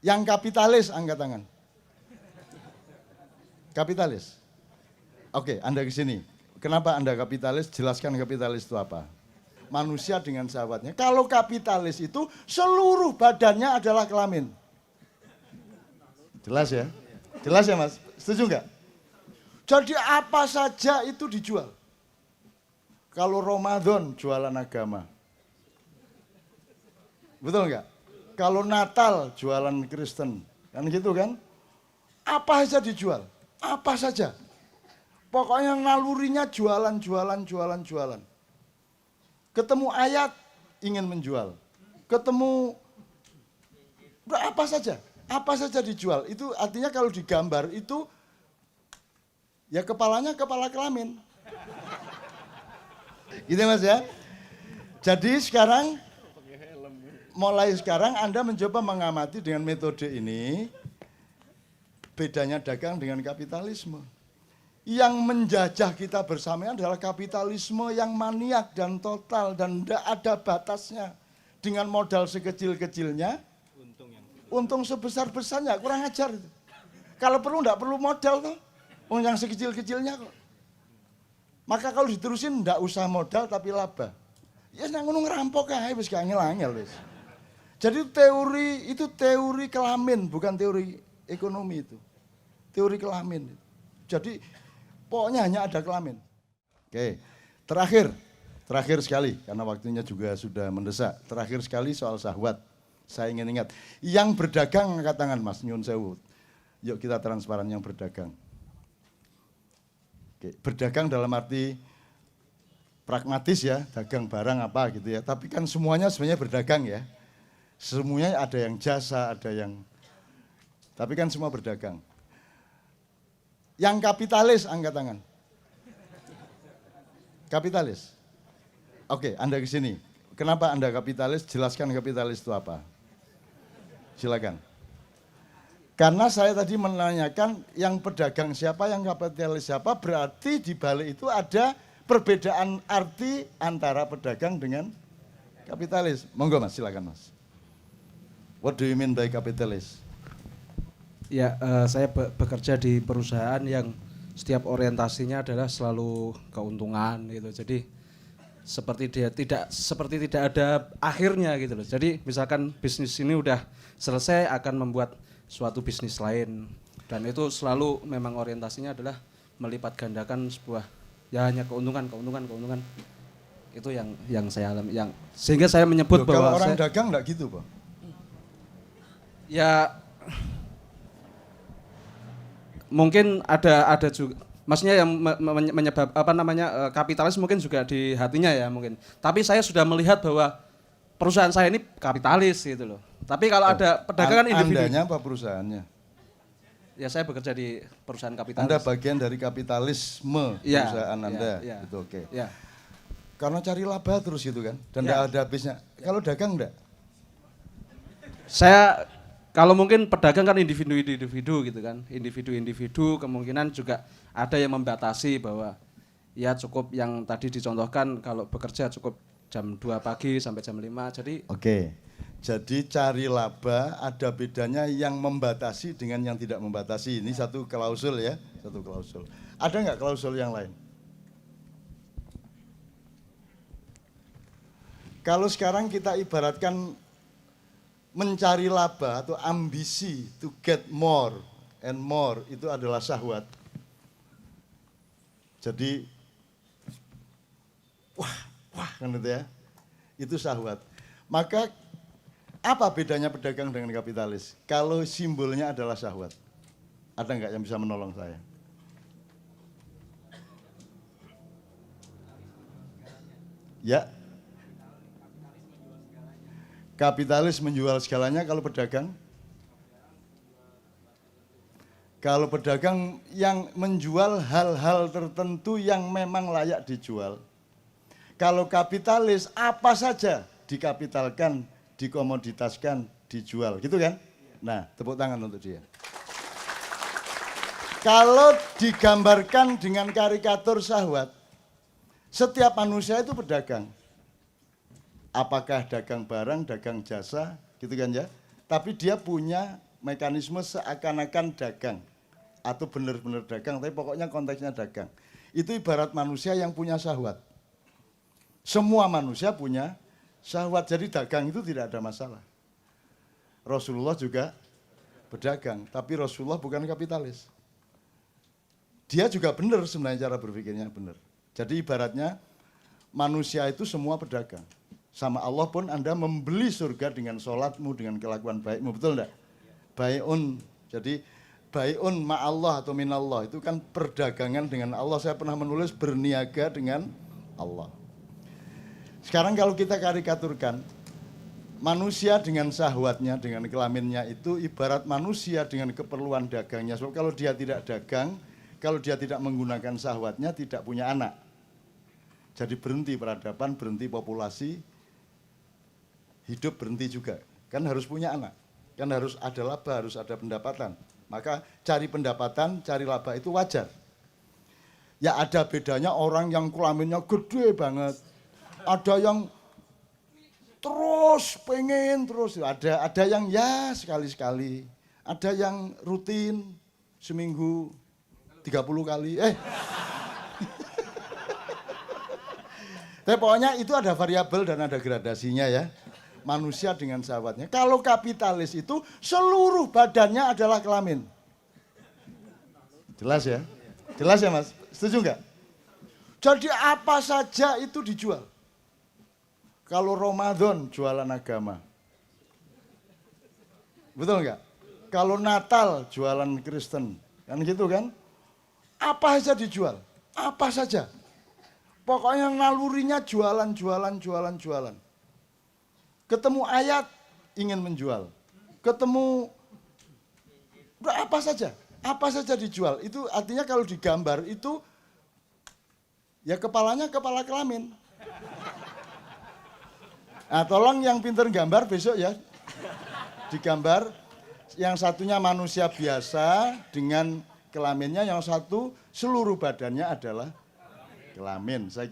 Yang kapitalis angkat tangan. Kapitalis. Oke, Anda ke sini. Kenapa Anda kapitalis? Jelaskan kapitalis itu apa. Manusia dengan sahabatnya. Kalau kapitalis itu seluruh badannya adalah kelamin. Jelas ya? Jelas ya Mas? Setuju nggak? Jadi apa saja itu dijual. Kalau Ramadan jualan agama. Betul nggak? Kalau Natal jualan Kristen. Kan gitu kan? Apa saja dijual. Apa saja. Pokoknya nalurinya jualan. Ketemu ayat ingin menjual. Ketemu apa saja dijual. Itu artinya kalau digambar itu ya kepalanya kepala kelamin. Gitu Mas ya. Jadi sekarang mulai sekarang Anda mencoba mengamati dengan metode ini bedanya dagang dengan kapitalisme. Yang menjajah kita bersama adalah kapitalisme yang maniak dan total dan tidak ada batasnya. Dengan modal sekecil-kecilnya, untung sebesar-besarnya, kurang ajar itu. Kalau perlu tidak perlu modal tuh, yang sekecil-kecilnya kok. Maka kalau diterusin tidak usah modal tapi laba. Ya nang ngono ngerampok ae wis gak angel-angel wis. Jadi teori kelamin bukan teori ekonomi itu. Teori kelamin. Jadi pokoknya hanya ada kelamin. Oke, terakhir sekali, karena waktunya juga sudah mendesak. Terakhir sekali soal syahwat. Saya ingin ingat, yang berdagang angkat tangan Mas, nyun sewu. Yuk kita transparan yang berdagang. Oke, berdagang dalam arti pragmatis ya, dagang barang apa gitu ya. Tapi kan semuanya sebenarnya berdagang ya. Semuanya ada yang jasa, ada yang... Tapi kan semua berdagang. Yang kapitalis angkat tangan. Kapitalis. Oke, Anda ke sini. Kenapa Anda kapitalis? Jelaskan kapitalis itu apa. Silakan. Karena saya tadi menanyakan yang pedagang siapa, yang kapitalis siapa, berarti di balik itu ada perbedaan arti antara pedagang dengan kapitalis. Monggo Mas, silakan Mas. What do you mean by kapitalis? Ya, saya bekerja di perusahaan yang setiap orientasinya adalah selalu keuntungan gitu. Jadi seperti tidak ada akhirnya gitu loh. Jadi misalkan bisnis ini udah selesai akan membuat suatu bisnis lain dan itu selalu memang orientasinya adalah melipat gandakan sebuah ya hanya keuntungan. Itu yang saya alami yang sehingga saya menyebut loh, bahwa kalau orang dagang enggak gitu, Pak. Ya mungkin ada juga maksudnya yang menyebab kapitalis mungkin juga di hatinya ya mungkin. Tapi saya sudah melihat bahwa perusahaan saya ini kapitalis gitu loh. Tapi kalau ada perdagangan individu. Andanya apa perusahaannya? Ya saya bekerja di perusahaan kapitalis. Anda bagian dari kapitalisme perusahaan Anda. Ya. Itu oke. Ya. Karena cari laba terus gitu kan. Dan enggak ada habisnya. Kalau dagang enggak? Saya kalau mungkin pedagang kan individu gitu kan, individu kemungkinan juga ada yang membatasi bahwa ya cukup yang tadi dicontohkan kalau bekerja cukup jam 2 pagi sampai jam 5 jadi. Oke, jadi cari laba ada bedanya yang membatasi dengan yang tidak membatasi. Ini satu klausul ya, satu klausul. Ada nggak klausul yang lain? Kalau sekarang kita ibaratkan mencari laba atau ambisi to get more and more itu adalah syahwat. Jadi wah kan itu ya. Itu syahwat. Maka apa bedanya pedagang dengan kapitalis? Kalau simbolnya adalah syahwat. Ada enggak yang bisa menolong saya? Ya. Kapitalis menjual segalanya, kalau pedagang? Kalau pedagang yang menjual hal-hal tertentu yang memang layak dijual. Kalau kapitalis apa saja dikapitalkan, dikomoditaskan, dijual, gitu kan? Nah, tepuk tangan untuk dia. Kalau digambarkan dengan karikatur syahwat, setiap manusia itu pedagang. Apakah dagang barang, dagang jasa, gitu kan ya. Tapi dia punya mekanisme seakan-akan dagang atau benar-benar dagang, tapi pokoknya konteksnya dagang. Itu ibarat manusia yang punya syahwat. Semua manusia punya syahwat, jadi dagang itu tidak ada masalah. Rasulullah juga berdagang, tapi Rasulullah bukan kapitalis. Dia juga benar sebenarnya cara berpikirnya benar. Jadi ibaratnya manusia itu semua pedagang. Sama Allah pun Anda membeli surga dengan sholatmu, dengan kelakuan baikmu, betul enggak? Bai'un, jadi bai'un ma'allah atau minallah, itu kan perdagangan dengan Allah. Saya pernah menulis berniaga dengan Allah. Sekarang kalau kita karikaturkan, manusia dengan syahwatnya, dengan kelaminnya itu ibarat manusia dengan keperluan dagangnya. Sebab kalau dia tidak dagang, kalau dia tidak menggunakan syahwatnya, tidak punya anak. Jadi berhenti peradaban, berhenti populasi, hidup berhenti juga. Kan harus punya anak, kan harus ada laba, harus ada pendapatan. Maka cari pendapatan, cari laba itu wajar. Ya ada bedanya orang yang kelaminnya gede banget, ada yang terus pengen terus, ada yang ya sekali-sekali, ada yang rutin seminggu 30 kali. Tapi pokoknya itu ada variabel dan ada gradasinya ya. Manusia dengan syahwatnya. Kalau kapitalis itu seluruh badannya adalah kelamin. Jelas ya? Jelas ya Mas? Setuju nggak? Jadi apa saja itu dijual. Kalau Ramadan jualan agama. Betul nggak? Kalau Natal jualan Kristen. Kan gitu kan? Apa saja dijual. Apa saja. Pokoknya nalurinya jualan. Ketemu ayat ingin menjual. Ketemu apa saja dijual. Itu artinya kalau digambar itu ya kepalanya kepala kelamin. Nah, tolong yang pinter gambar besok ya. Digambar yang satunya manusia biasa dengan kelaminnya, yang satu seluruh badannya adalah kelamin. Saya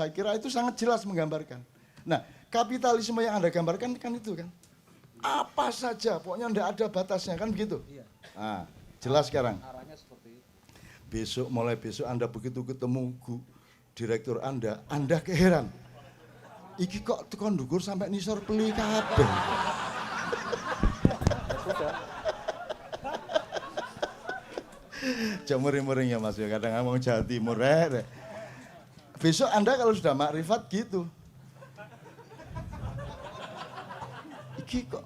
kira itu sangat jelas menggambarkan. Nah, kapitalisme yang Anda gambarkan kan itu kan. Apa saja, pokoknya tidak ada batasnya kan begitu. Nah, jelas sekarang. Mulai besok Anda begitu ketemu direktur Anda keheran. Iki kok tekan ndukur sampai nisor peli kabeh. Muring-muring ya Mas ya, kadang ngomong Jawa Timur. Besok Anda kalau sudah makrifat gitu. Iki kok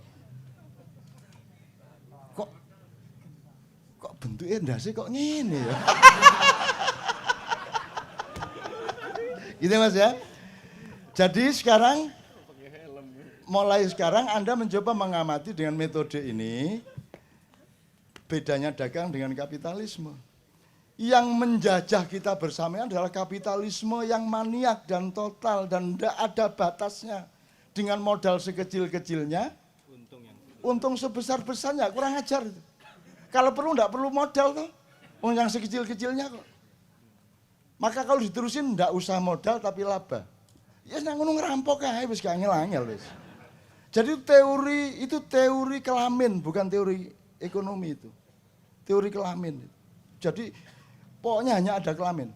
bentuknya ndase kok ngene ya. Gitu Mas ya. Jadi mulai sekarang Anda mencoba mengamati dengan metode ini, bedanya dagang dengan kapitalisme. Yang menjajah kita bersama adalah kapitalisme yang maniak dan total dan tidak ada batasnya. Dengan modal sekecil-kecilnya, untung sebesar-besarnya, kurang ajar itu. Kalau perlu tidak perlu modal tuh, yang sekecil-kecilnya kok. Maka kalau diterusin tidak usah modal tapi laba. Ya nang ngono ngerampok ae wis gak angel-angel wis. Jadi itu teori kelamin, bukan teori ekonomi itu. Teori kelamin. Jadi pokoknya hanya ada kelamin.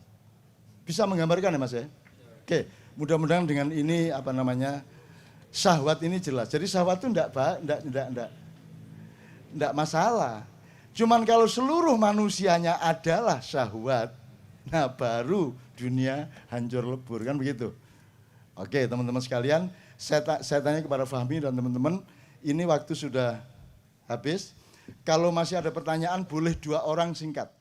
Bisa menggambarkan ya Mas ya? Oke, mudah-mudahan dengan ini syahwat ini jelas. Jadi syahwat itu enggak masalah. Cuman kalau seluruh manusianya adalah syahwat, nah baru dunia hancur lebur kan begitu. Oke teman-teman sekalian, saya tanya kepada Fahmi dan teman-teman, ini waktu sudah habis. Kalau masih ada pertanyaan boleh 2 orang singkat.